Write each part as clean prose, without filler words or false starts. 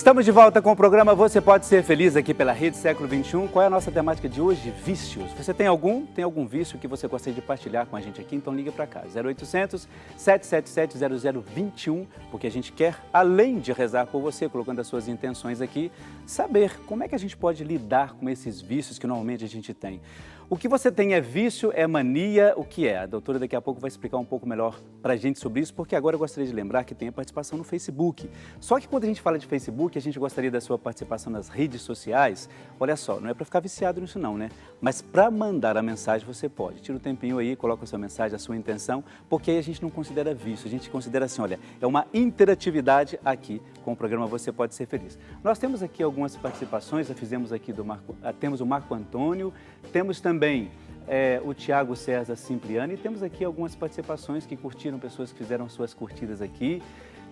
Estamos de volta com o programa Você Pode Ser Feliz aqui pela Rede Século XXI. Qual é a nossa temática de hoje? Vícios. Você tem algum vício que você gostaria de partilhar com a gente aqui? Então liga para cá, 0800 777 0021, porque a gente quer, além de rezar por você, colocando as suas intenções aqui, saber como é que a gente pode lidar com esses vícios que normalmente a gente tem. O que você tem é vício, é mania, o que é? A doutora daqui a pouco vai explicar um pouco melhor para a gente sobre isso, porque agora eu gostaria de lembrar que tem a participação no Facebook. Só que quando a gente fala de Facebook, a gente gostaria da sua participação nas redes sociais. Olha só, não é para ficar viciado nisso não, né? Mas para mandar a mensagem você pode. Tira um tempinho aí, coloca a sua mensagem, a sua intenção, porque aí a gente não considera vício, a gente considera assim, olha, é uma interatividade aqui com o programa Você Pode Ser Feliz. Nós temos aqui algumas participações, já fizemos aqui temos o Marco Antônio, temos também o Tiago César Simpliano e temos aqui algumas participações que curtiram, pessoas que fizeram suas curtidas aqui.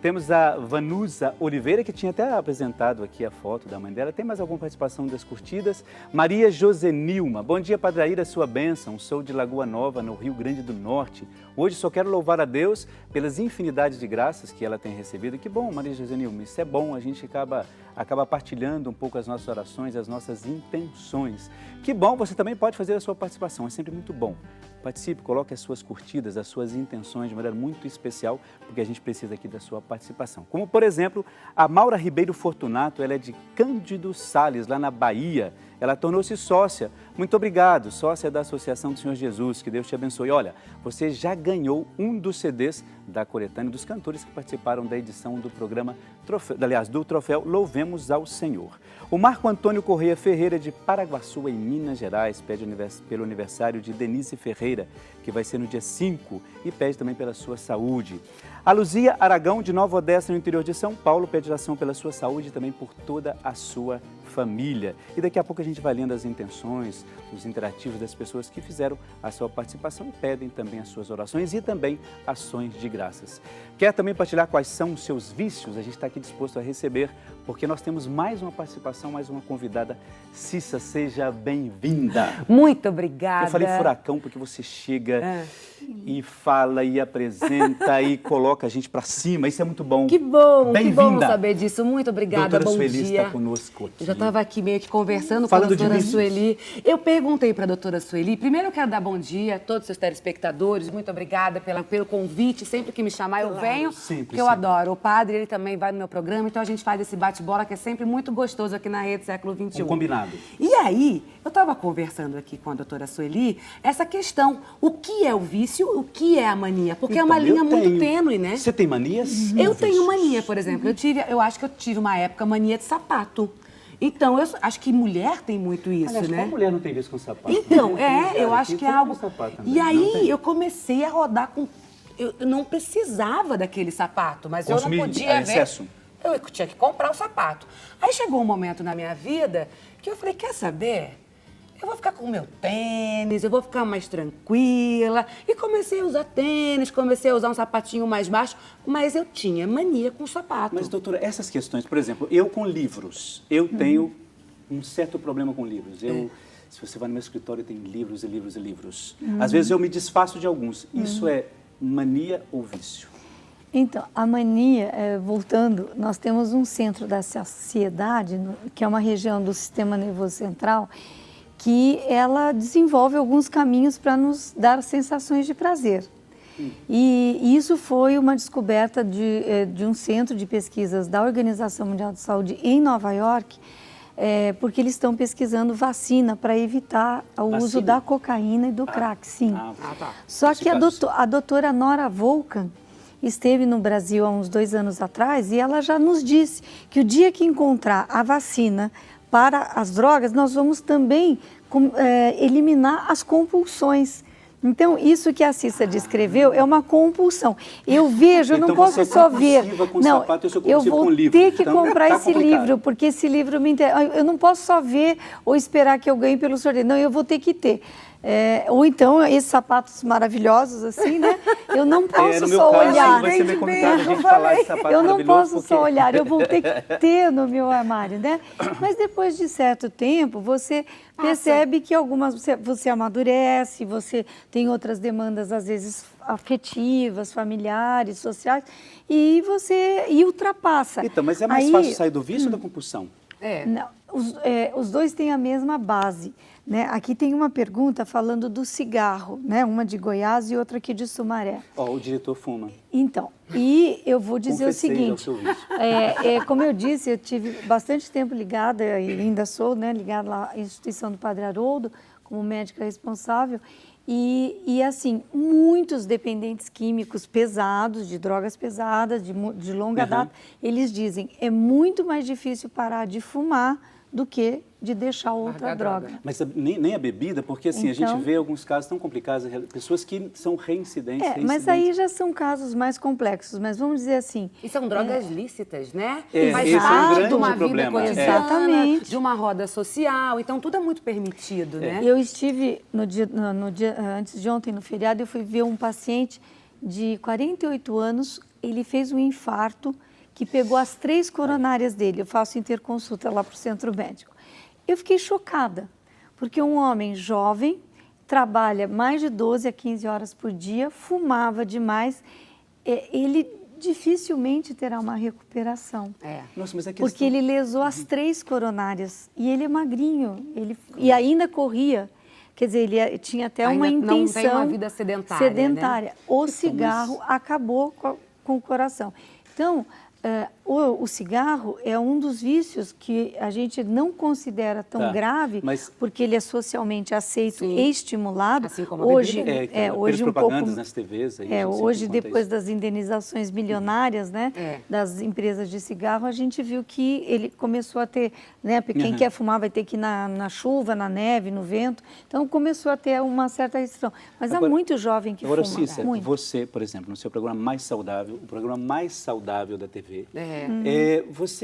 Temos a Vanusa Oliveira, que tinha até apresentado aqui a foto da mãe dela. Tem mais alguma participação das curtidas? Maria Josenilma. Bom dia, Padre Aíra, sua bênção. Sou de Lagoa Nova, no Rio Grande do Norte. Hoje só quero louvar a Deus pelas infinidades de graças que ela tem recebido. Que bom, Maria Josenilma, isso é bom. A gente acaba partilhando um pouco as nossas orações, as nossas intenções. Que bom, você também pode fazer a sua participação, é sempre muito bom. Participe, coloque as suas curtidas, as suas intenções de maneira muito especial, porque a gente precisa aqui da sua participação. Como, por exemplo, a Maura Ribeiro Fortunato, ela é de Cândido Sales, lá na Bahia. Ela tornou-se sócia. Muito obrigado, sócia da Associação do Senhor Jesus, que Deus te abençoe. Olha, você já ganhou um dos CDs da coletânea dos cantores que participaram da edição do programa, do troféu Louvemos ao Senhor. O Marco Antônio Correia Ferreira, de Paraguaçu, em Minas Gerais, pede pelo aniversário de Denise Ferreira, que vai ser no dia 5, e pede também pela sua saúde. A Luzia Aragão, de Nova Odessa, no interior de São Paulo, pede oração pela sua saúde e também por toda a sua família. E daqui a pouco a gente vai lendo as intenções, os interativos das pessoas que fizeram a sua participação e pedem também as suas orações e também ações de graças. Quer também partilhar quais são os seus vícios? A gente está aqui disposto a receber, porque nós temos mais uma participação, mais uma convidada. Cissa, seja bem-vinda. Muito obrigada. Eu falei furacão porque você chega e fala e apresenta e coloca a gente para cima. Isso é muito bom. Que bom saber disso. Muito obrigada, doutora bom Sueli dia. Está conosco aqui. Eu já estava aqui meio que conversando com a doutora Sueli. Eu perguntei para a doutora Sueli, primeiro eu quero dar bom dia a todos os seus telespectadores, muito obrigada pelo convite, sempre que me chamar eu venho, porque eu adoro. O padre, ele também vai no meu programa, então a gente faz esse bate-bola que é sempre muito gostoso aqui na Rede Século XXI. Combinado. E aí, eu estava conversando aqui com a doutora Sueli, essa questão, o que é o vício, o que é a mania? Porque é uma linha muito tênue, né? Você tem manias? Eu tenho mania, por exemplo. Eu acho que eu tive uma época mania de sapato. Então, eu acho que mulher tem muito isso, aliás, né? Qual mulher não tem vício com sapato? Então, eu acho que é algo... E aí, eu comecei a rodar com... Eu não precisava daquele sapato, mas eu não podia ver... excesso. Eu tinha que comprar o sapato. Aí chegou um momento na minha vida que eu falei, quer saber? Eu vou ficar com o meu tênis, eu vou ficar mais tranquila. E comecei a usar tênis, comecei a usar um sapatinho mais baixo, mas eu tinha mania com sapato. Mas, doutora, essas questões, por exemplo, eu com livros, eu tenho um certo problema com livros. Se você vai no meu escritório, tem livros e livros e livros. Às vezes eu me desfaço de alguns. Isso é mania ou vício? Então, a mania, voltando, nós temos um centro da saciedade, que é uma região do sistema nervoso central, que ela desenvolve alguns caminhos para nos dar sensações de prazer. E isso foi uma descoberta de um centro de pesquisas da Organização Mundial de Saúde em Nova York, porque eles estão pesquisando vacina para evitar o uso da cocaína e do crack, sim. Tá. Só que a doutora Nora Volkan esteve no Brasil há uns 2 anos atrás e ela já nos disse que o dia que encontrar a vacina para as drogas, nós vamos também eliminar as compulsões. Então, isso que a Cissa descreveu é uma compulsão. Eu vejo, eu não posso só ver. Não, eu vou ter que comprar esse livro, porque esse livro me interessa. Eu não posso só ver ou esperar que eu ganhe pelo sorteio. Não, eu vou ter que ter. Ou então, esses sapatos maravilhosos, assim, né? Eu não posso no meu só caso, olhar. vai ser meio complicado a gente falar de sapato Eu não posso porque... só olhar, eu vou ter que ter no meu armário, né? Mas depois de certo tempo, você percebe que algumas você amadurece, você tem outras demandas, às vezes, afetivas, familiares, sociais, e você ultrapassa. Então, mas é mais fácil sair do vício ou da compulsão? Não, os dois têm a mesma base. Né? Aqui tem uma pergunta falando do cigarro, né? Uma de Goiás e outra aqui de Sumaré. O diretor fuma. Então, e eu vou dizer Confessei o seguinte, como eu disse, eu tive bastante tempo ligada, e ainda sou, né, ligada lá à instituição do Padre Haroldo, como médica responsável, e assim, muitos dependentes químicos pesados, de drogas pesadas, de longa data, eles dizem, é muito mais difícil parar de fumar do que de deixar outra droga. Mas nem a bebida, porque assim, a gente vê alguns casos tão complicados, pessoas que são reincidentes. Mas aí já são casos mais complexos, mas vamos dizer assim... E são drogas lícitas, né? Esse é um grande de uma problema. vida cotidiana, Exatamente. de uma roda social, então tudo é muito permitido, né? Eu estive, no dia antes de ontem, no feriado, eu fui ver um paciente de 48 anos, ele fez um infarto, que pegou as 3 coronárias dele. Eu faço interconsulta lá para o centro médico. Eu fiquei chocada, porque um homem jovem, trabalha mais de 12 a 15 horas por dia, fumava demais, ele dificilmente terá uma recuperação. Nossa, mas porque ele lesou as 3 coronárias, e ele é magrinho, e ainda corria. Quer dizer, ele tinha até uma intenção... Não tem uma vida sedentária. Né? O cigarro acabou com o coração. Então... o cigarro é um dos vícios que a gente não considera tão grave, porque ele é socialmente aceito e estimulado. Assim como hoje, hoje propagandas nas TVs. Hoje, depois das indenizações milionárias, né, das empresas de cigarro, a gente viu que ele começou a ter, né, quem quer fumar vai ter que ir na chuva, na neve, no vento. Então, começou a ter uma certa restrição. Mas há muito jovem que fuma. Cícera, você, por exemplo, no seu programa Mais Saudável, o programa mais saudável da TV,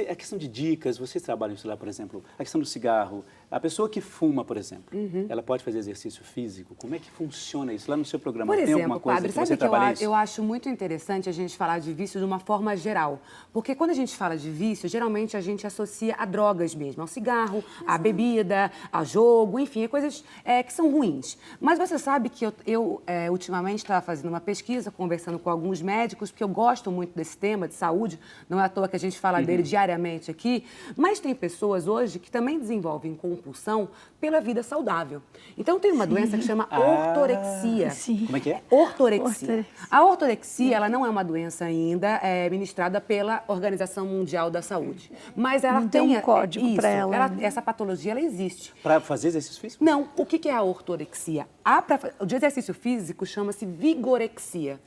a questão de dicas, vocês trabalham isso lá, por exemplo, a questão do cigarro, a pessoa que fuma, por exemplo, ela pode fazer exercício físico? Como é que funciona isso lá no seu programa? Por exemplo, tem alguma coisa Padre, que você trabalha isso? Eu acho muito interessante a gente falar de vício de uma forma geral, porque quando a gente fala de vício, geralmente a gente associa a drogas mesmo, ao cigarro, à bebida, ao jogo, enfim, coisas que são ruins. Mas você sabe que eu ultimamente estava fazendo uma pesquisa, conversando com alguns médicos, porque eu gosto muito desse tema de saúde, não é à toa que a gente fala dele diariamente aqui, mas tem pessoas hoje que também desenvolvem compulsão pela vida saudável. Então tem uma doença que chama ortorexia. Como é que é? Ortorexia. A ortorexia, ela não é uma doença ainda ministrada pela Organização Mundial da Saúde, mas ela tem um código para ela. Essa patologia, ela existe. Para fazer exercício físico? Não. O que é a ortorexia? O de exercício físico chama-se vigorexia.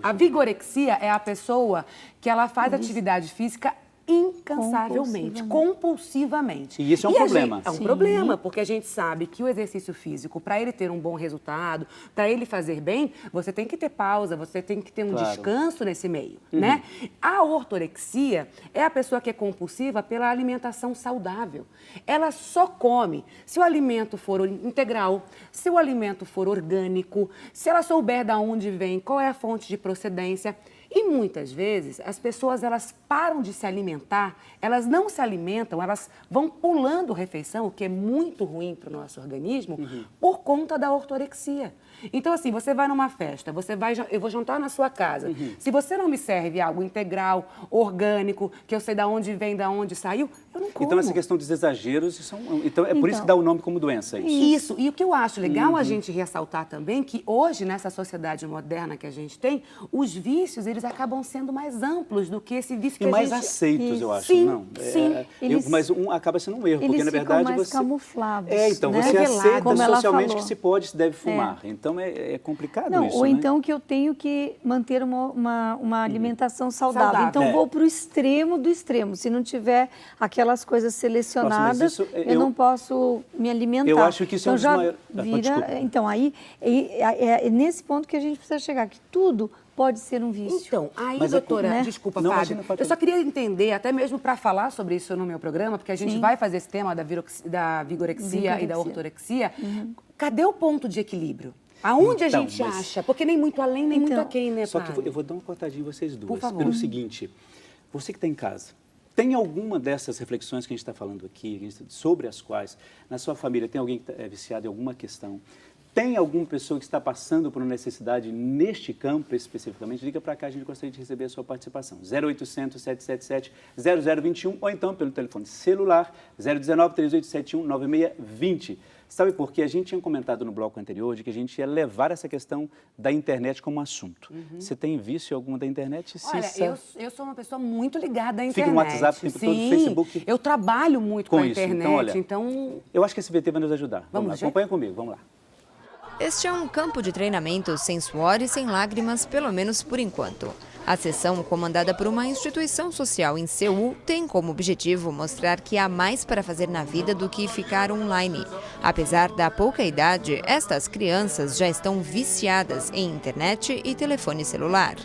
A vigorexia é a pessoa que ela faz atividade física incansavelmente, compulsivamente. E isso é um problema. É um problema, porque a gente sabe que o exercício físico, para ele ter um bom resultado, para ele fazer bem, você tem que ter pausa, você tem que ter um descanso nesse meio, né? A ortorexia é a pessoa que é compulsiva pela alimentação saudável. Ela só come se o alimento for integral, se o alimento for orgânico, se ela souber de onde vem, qual é a fonte de procedência. E muitas vezes as pessoas elas param de se alimentar, elas não se alimentam, elas vão pulando refeição, o que é muito ruim para o nosso organismo, por conta da ortorexia. Então, assim, você vai numa festa, eu vou jantar na sua casa. Se você não me serve algo integral, orgânico, que eu sei de onde vem, de onde saiu, eu não como. Então, essa questão dos exageros, então é por isso que dá o nome como doença, isso. E o que eu acho legal a gente ressaltar também, que hoje, nessa sociedade moderna que a gente tem, os vícios, eles acabam sendo mais amplos do que esse vício que a gente... E mais aceitos, eu acho, sim, não? Sim. Mas acaba sendo um erro, porque, na verdade, mais camuflados. Então, né? você aceita como socialmente que se pode, se deve fumar. Então, é complicado isso, ou né? então que eu tenho que manter uma alimentação saudável. Então, vou para o extremo do extremo. Se não tiver aquelas coisas selecionadas, eu não posso me alimentar. Eu acho que isso é um dos maiores... Então, aí é nesse ponto que a gente precisa chegar, que tudo pode ser um vício. Então, aí, Mas doutora, né? desculpa, Não, Fábio, imagina, pode eu só queria entender, até mesmo para falar sobre isso no meu programa, porque a gente vai fazer esse tema da vigorexia e da ortorexia. Cadê o ponto de equilíbrio? Aonde Então, a gente acha? Porque nem muito além, nem muito aquém, né, Só que padre? eu vou dar uma cortadinha em vocês duas. Por favor. Pelo seguinte, você que está em casa, tem alguma dessas reflexões que a gente está falando aqui, sobre as quais, na sua família, tem alguém que é viciado em alguma questão? Tem alguma pessoa que está passando por uma necessidade neste campo especificamente? Liga para cá, a gente gostaria de receber a sua participação. 0800 777 0021 ou então pelo telefone celular 019 3871 9620. Sabe por quê? A gente tinha comentado no bloco anterior de que a gente ia levar essa questão da internet como assunto. Você tem vício alguma da internet? Olha, eu sou uma pessoa muito ligada à internet. Fica no WhatsApp o tempo todo, no Facebook? Eu trabalho muito com a internet, então, olha, eu acho que esse VT vai nos ajudar. Vamos lá, acompanha comigo, vamos lá. Este é um campo de treinamento sem suor e sem lágrimas, pelo menos por enquanto. A sessão, comandada por uma instituição social em Seul, tem como objetivo mostrar que há mais para fazer na vida do que ficar online. Apesar da pouca idade, estas crianças já estão viciadas em internet e telefone celular.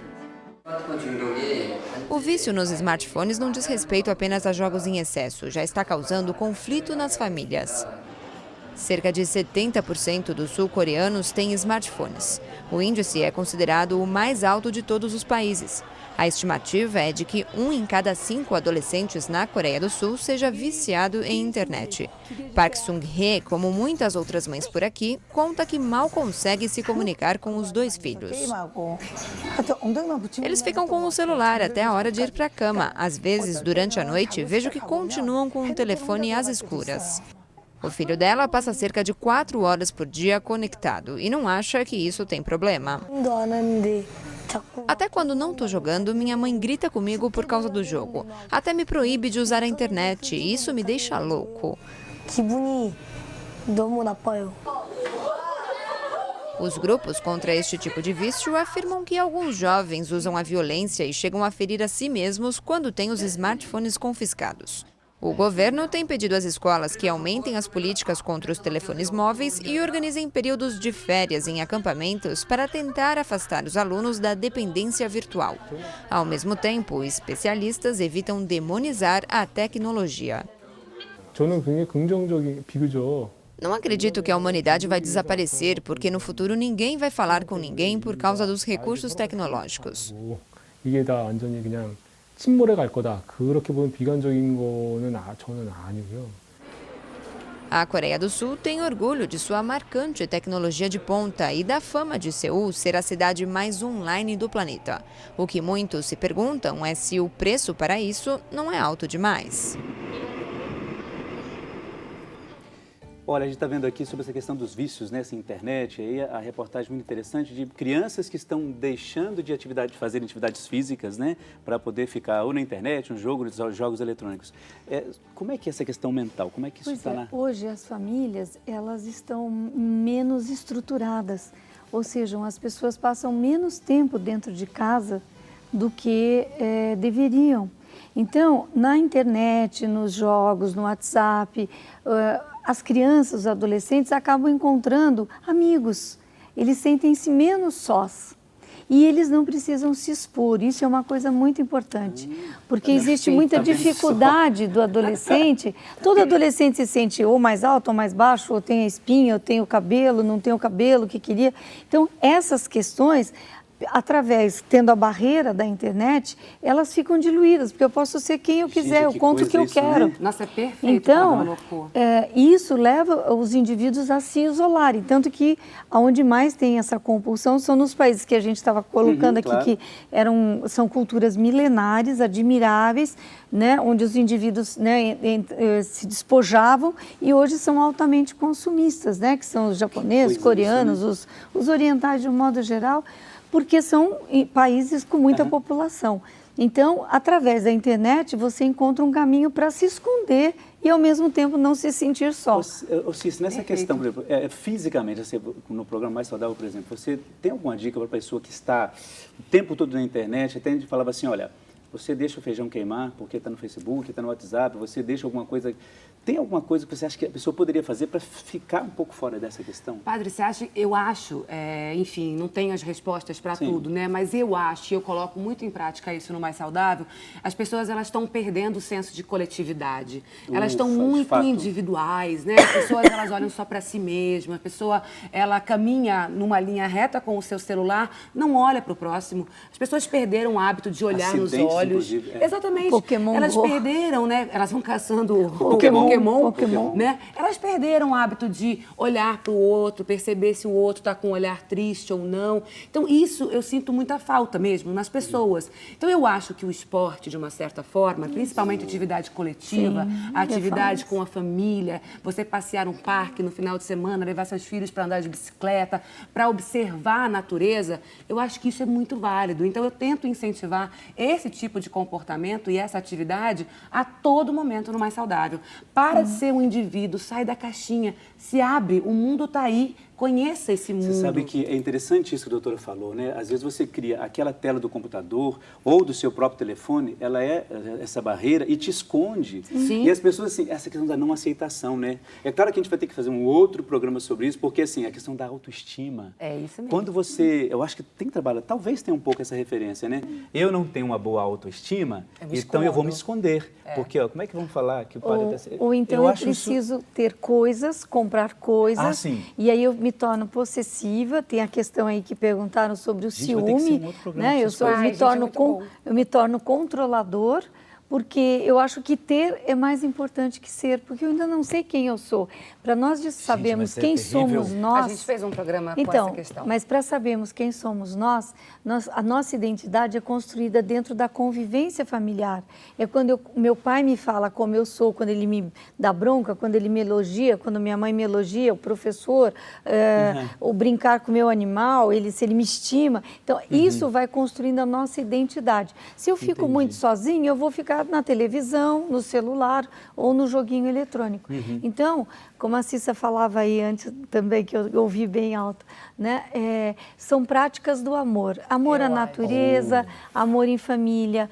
O vício nos smartphones não diz respeito apenas a jogos em excesso, já está causando conflito nas famílias. Cerca de 70% dos sul-coreanos têm smartphones. O índice é considerado o mais alto de todos os países. A estimativa é de que 1 em cada 5 adolescentes na Coreia do Sul seja viciado em internet. Park Sung-hye, como muitas outras mães por aqui, conta que mal consegue se comunicar com os 2 filhos. Eles ficam com o celular até a hora de ir para a cama. Às vezes, durante a noite, vejo que continuam com o telefone às escuras. O filho dela passa cerca de 4 horas por dia conectado e não acha que isso tem problema. Até quando não estou jogando, minha mãe grita comigo por causa do jogo. Até me proíbe de usar a internet e isso me deixa louco. Os grupos contra este tipo de vício afirmam que alguns jovens usam a violência e chegam a ferir a si mesmos quando têm os smartphones confiscados. O governo tem pedido às escolas que aumentem as políticas contra os telefones móveis e organizem períodos de férias em acampamentos para tentar afastar os alunos da dependência virtual. Ao mesmo tempo, especialistas evitam demonizar a tecnologia. Não acredito que a humanidade vai desaparecer, porque no futuro ninguém vai falar com ninguém por causa dos recursos tecnológicos. 침몰해 갈 거다. 그렇게 보면 비관적인 거는 저는 아니고요. A Coreia do Sul tem orgulho de sua marcante tecnologia de ponta e da fama de Seul ser a cidade mais online do planeta. O que muitos se perguntam é se o preço para isso não é alto demais. Olha, a gente está vendo aqui sobre essa questão dos vícios nessa internet, aí a reportagem muito interessante de crianças que estão deixando de fazer atividades físicas, né, para poder ficar ou na internet, no jogo, nos jogos eletrônicos. Como é que é essa questão mental? Como é que isso está Hoje as famílias, elas estão menos estruturadas, ou seja, as pessoas passam menos tempo dentro de casa do que deveriam. Então, na internet, nos jogos, no WhatsApp, as crianças, os adolescentes acabam encontrando amigos. Eles sentem-se menos sós. E eles não precisam se expor. Isso é uma coisa muito importante. Porque existe muita dificuldade do adolescente. Todo adolescente se sente ou mais alto ou mais baixo, ou tem a espinha, ou tem o cabelo, não tem o cabelo que queria. Então, essas questões, tendo a barreira da internet, elas ficam diluídas, porque eu posso ser quem eu quiser, eu conto o que eu quero. Né? Nossa, é perfeito. Então, isso leva os indivíduos a se isolarem, tanto que onde mais tem essa compulsão são nos países que a gente estava colocando aqui, claro, que são culturas milenares, admiráveis, né, onde os indivíduos, né, se despojavam e hoje são altamente consumistas, né, que são os japoneses, coreanos, os orientais de um modo geral, porque são países com muita população. Então, através da internet, você encontra um caminho para se esconder e, ao mesmo tempo, não se sentir só. Cícero, nessa questão, por exemplo, fisicamente, assim, no programa Mais Saudável, por exemplo, você tem alguma dica para a pessoa que está o tempo todo na internet, até a gente falava assim, olha, você deixa o feijão queimar porque está no Facebook, está no WhatsApp, você deixa alguma coisa Tem alguma coisa que você acha que a pessoa poderia fazer para ficar um pouco fora dessa questão? Padre, você acha, eu acho, enfim, não tenho as respostas para tudo, né? Mas eu acho, e eu coloco muito em prática isso no Mais Saudável, as pessoas elas estão perdendo o senso de coletividade. Elas estão muito individuais, né? As pessoas elas olham só para si mesmas, a pessoa ela caminha numa linha reta com o seu celular, não olha para o próximo. As pessoas perderam o hábito de olhar nos olhos. Exatamente. Elas perderam, né? Elas vão caçando o Pokémon, né? Elas perderam o hábito de olhar para o outro, perceber se o outro está com um olhar triste ou não. Então, isso eu sinto muita falta mesmo nas pessoas. Então, eu acho que o esporte, de uma certa forma, principalmente a atividade coletiva, a atividade com a família, você passear no parque no final de semana, levar seus filhos para andar de bicicleta, para observar a natureza, eu acho que isso é muito válido. Então, eu tento incentivar esse tipo de comportamento e essa atividade a todo momento no Mais Saudável. Para de ser um indivíduo, sai da caixinha, se abre, o mundo está aí, conheça esse mundo. Você sabe que é interessante isso que a doutora falou, né? Às vezes você cria aquela tela do computador ou do seu próprio telefone, ela é essa barreira e te esconde. Sim. E as pessoas, assim, essa questão da não aceitação, né? É claro que a gente vai ter que fazer um outro programa sobre isso, porque, assim, a questão da autoestima. É isso mesmo. Quando você, eu acho que tem que trabalhar, talvez tenha um pouco essa referência, né? Eu não tenho uma boa autoestima, então eu vou me esconder. Porque, ó, como é que vamos falar que o padre... Ou então eu preciso ter coisas, comprar coisas, e aí eu me torno possessiva. Tem a questão aí que perguntaram sobre o ciúme, né? Eu me torno controlador, porque eu acho que ter é mais importante que ser, porque eu ainda não sei quem eu sou. Para nós sabermos quem somos nós... A gente fez um programa com essa questão. Mas para sabermos quem somos nós, a nossa identidade é construída dentro da convivência familiar. É quando meu pai me fala como eu sou, quando ele me dá bronca, quando ele me elogia, quando minha mãe me elogia, o professor, o brincar com o meu animal, se ele me estima. Então, isso vai construindo a nossa identidade. Se eu fico muito sozinha, eu vou ficar na televisão, no celular ou no joguinho eletrônico. Então, como a Cissa falava aí antes também, que eu ouvi bem alto, né? São práticas do amor. Amor à natureza, amor em família,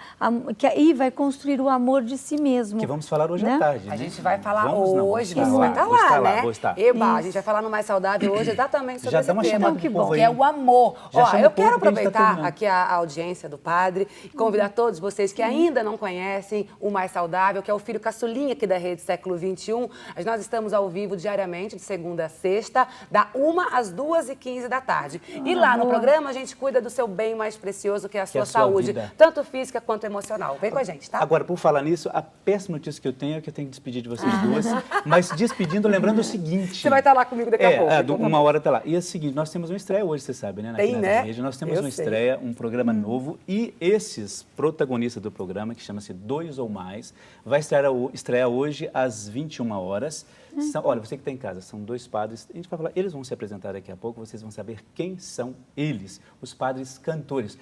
que aí vai construir o amor de si mesmo. Que vamos falar hoje à tarde, né? A gente vai falar hoje, você vai estar lá, né? Eba, a gente vai falar no Mais Saudável hoje exatamente sobre esse tema, que é o amor. Ó, eu quero aproveitar aqui a audiência do padre e convidar todos vocês que ainda não conhecem o Mais Saudável, que é o filho caçulinha aqui da Rede Século XXI. Nós estamos ao vivo diariamente, de segunda a sexta, da 1 às 2h15 da tarde. E lá no programa a gente cuida do seu bem mais precioso, que é a sua saúde, tanto física quanto emocional. Vem com a gente, tá? Agora, por falar nisso, a péssima notícia que eu tenho é que eu tenho que despedir de vocês duas, mas despedindo, lembrando o seguinte... Você vai estar lá comigo daqui a pouco. Uma hora tá lá. E é o seguinte, nós temos uma estreia hoje, você sabe, né? Tem, né? Rede. Nós temos uma estreia, um programa novo, e esses protagonistas do programa, que chama-se Dois ou Mais, vai estrear hoje às 21 horas. Olha, você que está em casa, são dois padres, a gente vai falar, eles vão se apresentar daqui a pouco, vocês vão saber quem são eles, os padres cantores.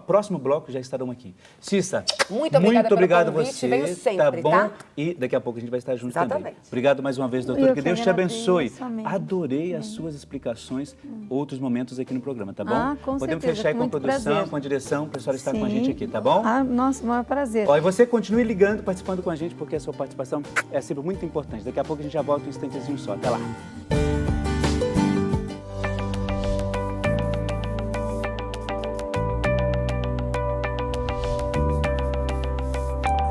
Próximo bloco já estarão aqui. Cissa, muito obrigado a você, venho sempre, tá bom? E daqui a pouco a gente vai estar junto também. Obrigado mais uma vez, doutora, que Deus te abençoe. Adorei as suas explicações, outros momentos aqui no programa, tá bom? Podemos fechar aí com a produção, com a direção, o pessoal está com a gente aqui, tá bom? Nossa, maior prazer. E você continue ligando, participando com a gente, porque a sua participação é sempre muito importante. Daqui a pouco a gente já volta um instantezinho só. Até lá.